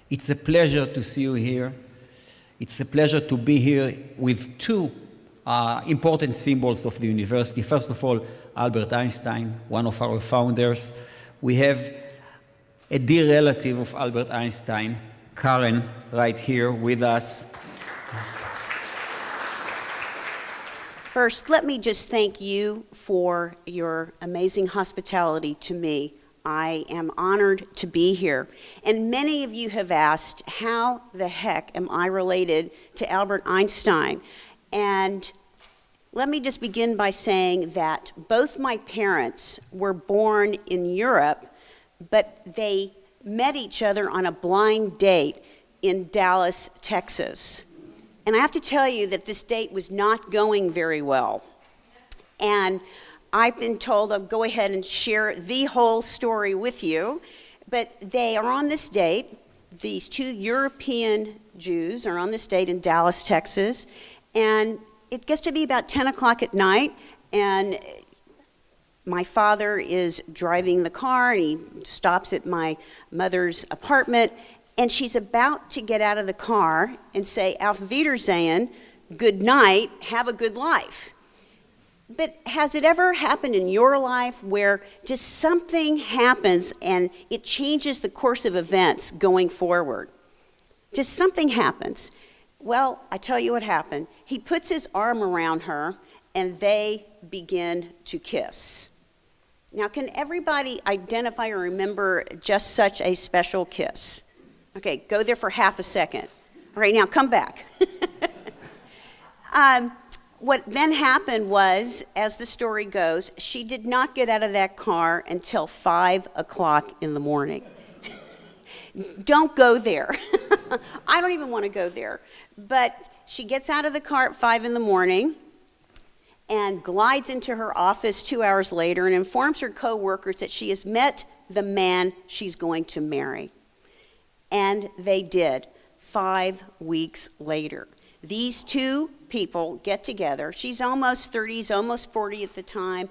It's a pleasure to see you here. It's a pleasure to be here with two important symbols of the university. First of all, Albert Einstein, one of our founders. We have a dear relative of Albert Einstein, Karen, right here with us. First, let me just thank you for your amazing hospitality to me. I am honored to be here. And many of you have asked, how the heck am I related to Albert Einstein? And let me just begin by saying that both my parents were born in Europe, but they met each other on a blind date in Dallas, Texas. And I have to tell you that this date was not going very well. And I've been told I'll go ahead and share the whole story with you, but they are on this date. These two European Jews are on this date in Dallas, Texas, and it gets to be about 10 o'clock at night, and my father is driving the car, and he stops at my mother's apartment, and she's about to get out of the car and say, Auf Wiedersehen, good night, have a good life. But has it ever happened in your life where just something happens and it changes the course of events going forward? Just something happens. Well, I tell you what happened. He puts his arm around her and they begin to kiss. Now, can everybody identify or remember just such a special kiss? Okay, go there for half a second. All right, now come back. What then happened was, as the story goes, she did not get out of that car until 5 o'clock in the morning. Don't go there. I don't even want to go there. But she gets out of the car at 5 in the morning and glides into her office 2 hours later and informs her coworkers that she has met the man she's going to marry. And they did, 5 weeks later. These two people get together. She's almost 30, he's almost 40 at the time,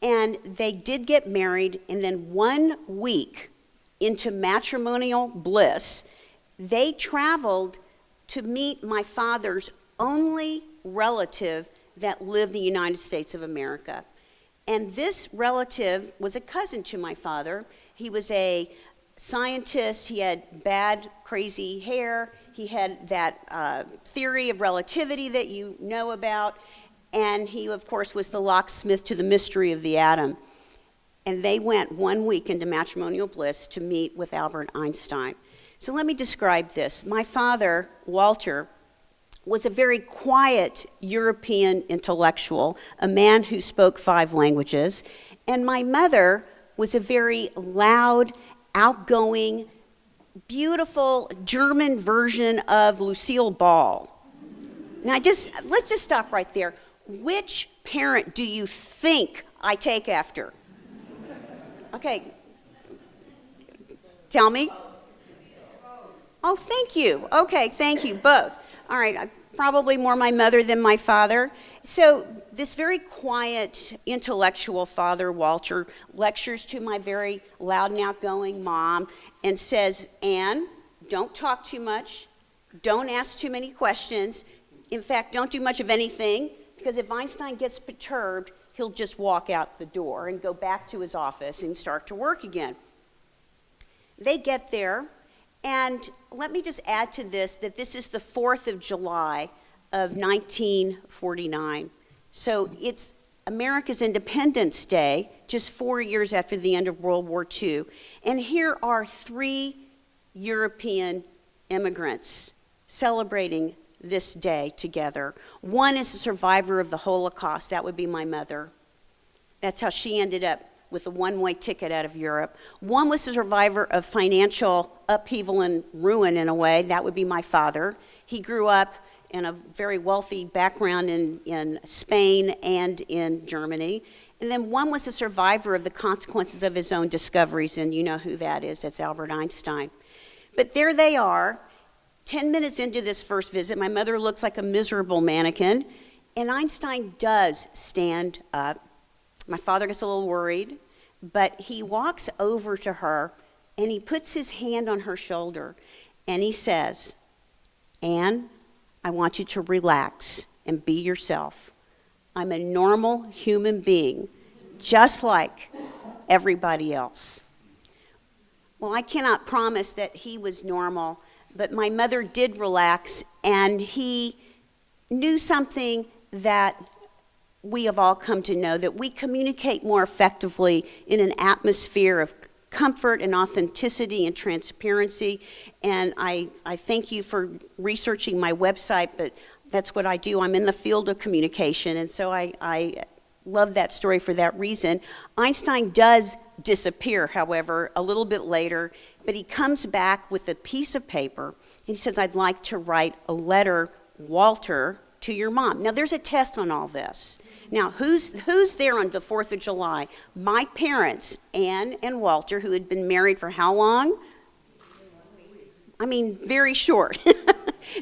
and they did get married, and then 1 week into matrimonial bliss, they traveled to meet my father's only relative that lived in the United States of America. And this relative was a cousin to my father. He was a scientist, he had bad, crazy hair, he had that theory of relativity that you know about, and he, of course, was the locksmith to the mystery of the atom. And they went 1 week into matrimonial bliss to meet with Albert Einstein. So let me describe this. My father, Walter, was a very quiet European intellectual, a man who spoke 5 languages, and my mother was a very loud, outgoing, beautiful German version of Lucille Ball. Now let's just stop right there. Which parent do you think I take after? Okay, tell me. Oh, thank you. Okay, thank you, both. All right, probably more my mother than my father. So this very quiet, intellectual father, Walter, lectures to my very loud and outgoing mom and says, Anne, don't talk too much. Don't ask too many questions. In fact, don't do much of anything, because if Einstein gets perturbed, he'll just walk out the door and go back to his office and start to work again. They get there, and let me just add to this that this is the 4th of July of 1949. So it's America's Independence Day, just 4 years after the end of World War II. And here are 3 European immigrants celebrating this day together. One is a survivor of the Holocaust. That would be my mother. That's how she ended up with a one-way ticket out of Europe. One was a survivor of financial upheaval and ruin in a way. That would be my father. He grew up in a very wealthy background in Spain and in Germany. And then one was a survivor of the consequences of his own discoveries, and you know who that is. That's Albert Einstein. But there they are, 10 minutes into this first visit. My mother looks like a miserable mannequin, and Einstein does stand up. My father gets a little worried, but he walks over to her, and he puts his hand on her shoulder, And he says, Anne, I want you to relax and be yourself. I'm a normal human being, just like everybody else. Well, I cannot promise that he was normal, but my mother did relax, and he knew something that we have all come to know, that we communicate more effectively in an atmosphere of comfort and authenticity and transparency. And I thank you for researching my website, but that's what I do. I'm in the field of communication, and so I love that story for that reason. Einstein does disappear, however, a little bit later, but he comes back with a piece of paper. He says, I'd like to write a letter, Walter, to your mom. Now, there's a test on all this. Now, who's there on the 4th of July? My parents, Anne and Walter, who had been married for how long? I mean, very short.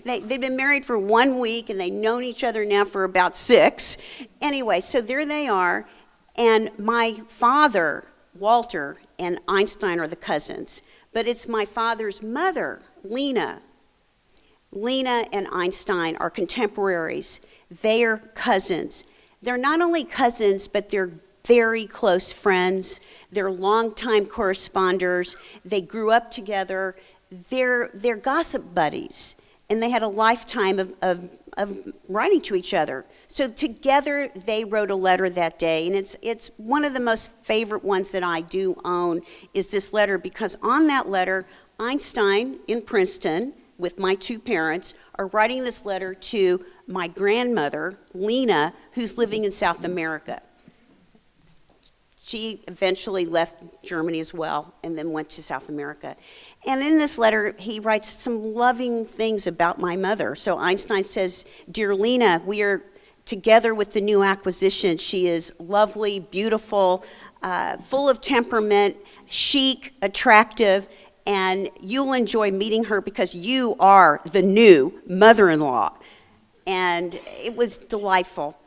They've been married for 1 week, and they've known each other now for about 6. Anyway, so there they are, and my father, Walter, and Einstein are the cousins, but it's my father's mother, Lena. Lena and Einstein are contemporaries. They are cousins. They're not only cousins, but they're very close friends. They're longtime corresponders. They grew up together. They're gossip buddies, and they had a lifetime of writing to each other. So together they wrote a letter that day, and it's one of the most favorite ones that I do own is this letter, because on that letter, Einstein in Princeton with my 2 parents are writing this letter to my grandmother, Lena, who's living in South America. She eventually left Germany as well and then went to South America. And in this letter, he writes some loving things about my mother. So Einstein says, Dear Lena, we are together with the new acquisition. She is lovely, beautiful, full of temperament, chic, attractive, and you'll enjoy meeting her because you are the new mother-in-law. And it was delightful.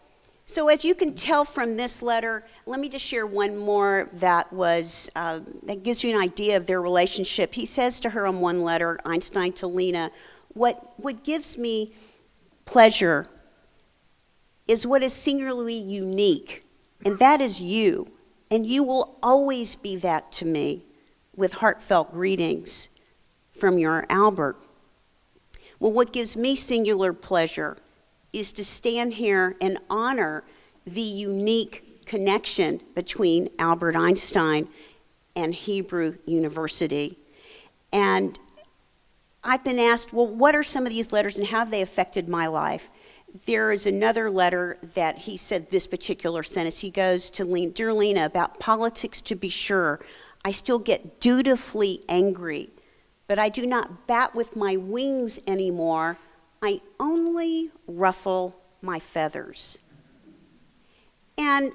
So as you can tell from this letter, let me just share one more that gives you an idea of their relationship. He says to her on one letter, Einstein to Lena, what gives me pleasure is what is singularly unique, and that is you. And you will always be that to me, with heartfelt greetings from your Albert. Well, what gives me singular pleasure is to stand here and honor the unique connection between Albert Einstein and Hebrew University. And I've been asked, well, what are some of these letters and how have they affected my life? There is another letter that he said this particular sentence. He goes to Lena, Dear Lena, about politics to be sure, I still get dutifully angry, but I do not bat with my wings anymore. I only ruffle my feathers. And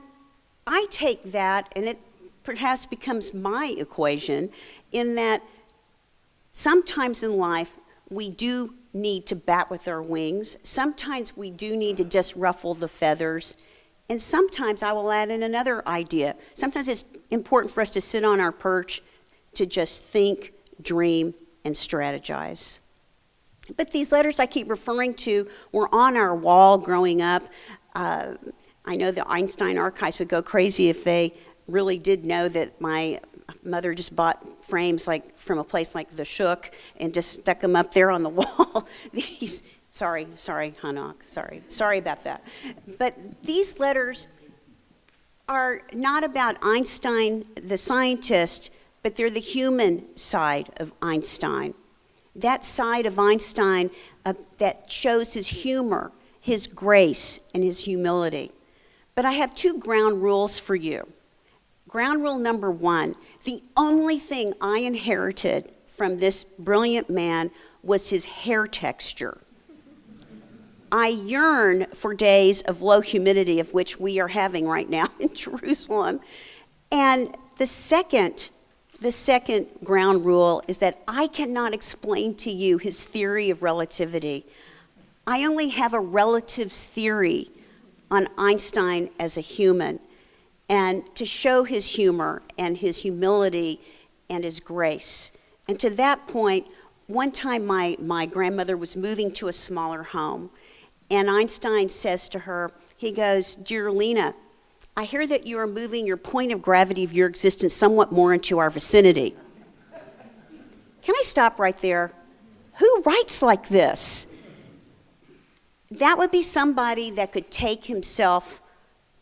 I take that, and it perhaps becomes my equation, in that sometimes in life we do need to bat with our wings. Sometimes we do need to just ruffle the feathers. And sometimes I will add in another idea. Sometimes it's important for us to sit on our perch, to just think, dream, and strategize. But these letters I keep referring to were on our wall growing up. I know the Einstein archives would go crazy if they really did know that my mother just bought frames like from a place like the Shook and just stuck them up there on the wall. Sorry, Hanok, sorry about that. But these letters are not about Einstein, the scientist, but they're the human side of Einstein. That side of Einstein that shows his humor, his grace, and his humility. But I have 2 ground rules for you. Ground rule number 1, the only thing I inherited from this brilliant man was his hair texture. I yearn for days of low humidity, of which we are having right now in Jerusalem. And the second ground rule is that I cannot explain to you his theory of relativity. I only have a relatives theory on Einstein as a human, and to show his humor and his humility and his grace. And to that point, one time my grandmother was moving to a smaller home, and Einstein says to her, he goes, "Dear Lena, I hear that you are moving your point of gravity of your existence somewhat more into our vicinity." Can I stop right there? Who writes like this? That would be somebody that could take himself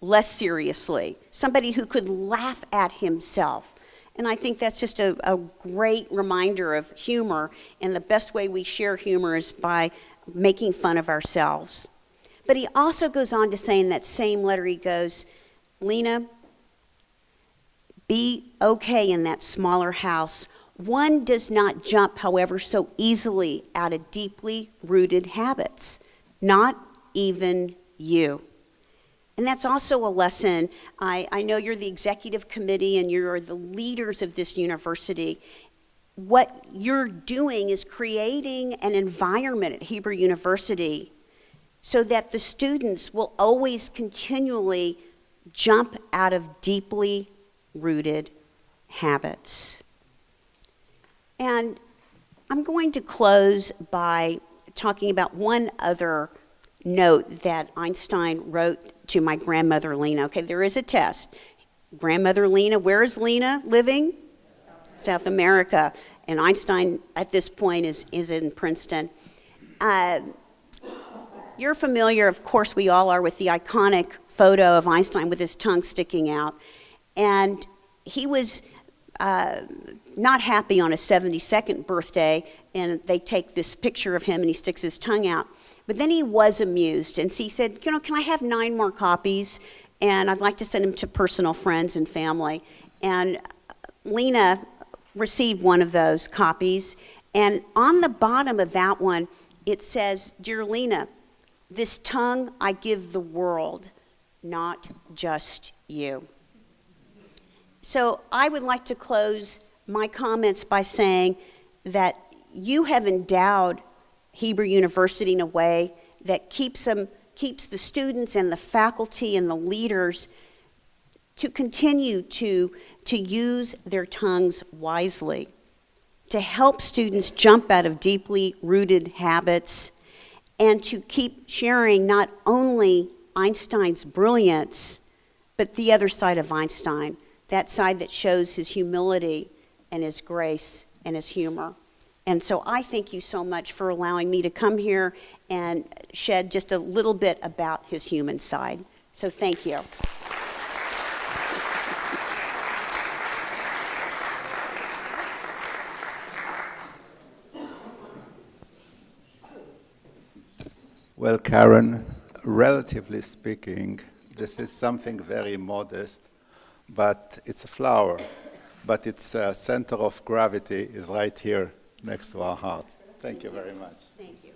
less seriously, somebody who could laugh at himself. And I think that's just a great reminder of humor, and the best way we share humor is by making fun of ourselves. But he also goes on to say in that same letter, he goes, "Lena, be okay in that smaller house. One does not jump, however, so easily out of deeply rooted habits, not even you." And that's also a lesson. I know you're the executive committee and you're the leaders of this university. What you're doing is creating an environment at Hebrew University so that the students will always continually jump out of deeply rooted habits. And I'm going to close by talking about one other note that Einstein wrote to my grandmother Lena. Okay, there is a test. Grandmother Lena, where is Lena living? South America. And Einstein at this point is in Princeton. You're familiar, of course we all are, with the iconic photo of Einstein with his tongue sticking out. And he was not happy on his 72nd birthday, and they take this picture of him and he sticks his tongue out. But then he was amused, and he said, can I have 9 more copies? And I'd like to send them to personal friends and family. And Lena received one of those copies, and on the bottom of that one, it says, "Dear Lena, this tongue I give the world, not just you." So I would like to close my comments by saying that you have endowed Hebrew University in a way that keeps the students and the faculty and the leaders to continue to use their tongues wisely, to help students jump out of deeply rooted habits, and to keep sharing not only Einstein's brilliance, but the other side of Einstein, that side that shows his humility and his grace and his humor. And so I thank you so much for allowing me to come here and shed just a little bit about his human side. So thank you. Well, Karen, relatively speaking, this is something very modest, but it's a flower. But its center of gravity is right here next to our heart. Thank you very much. Thank you.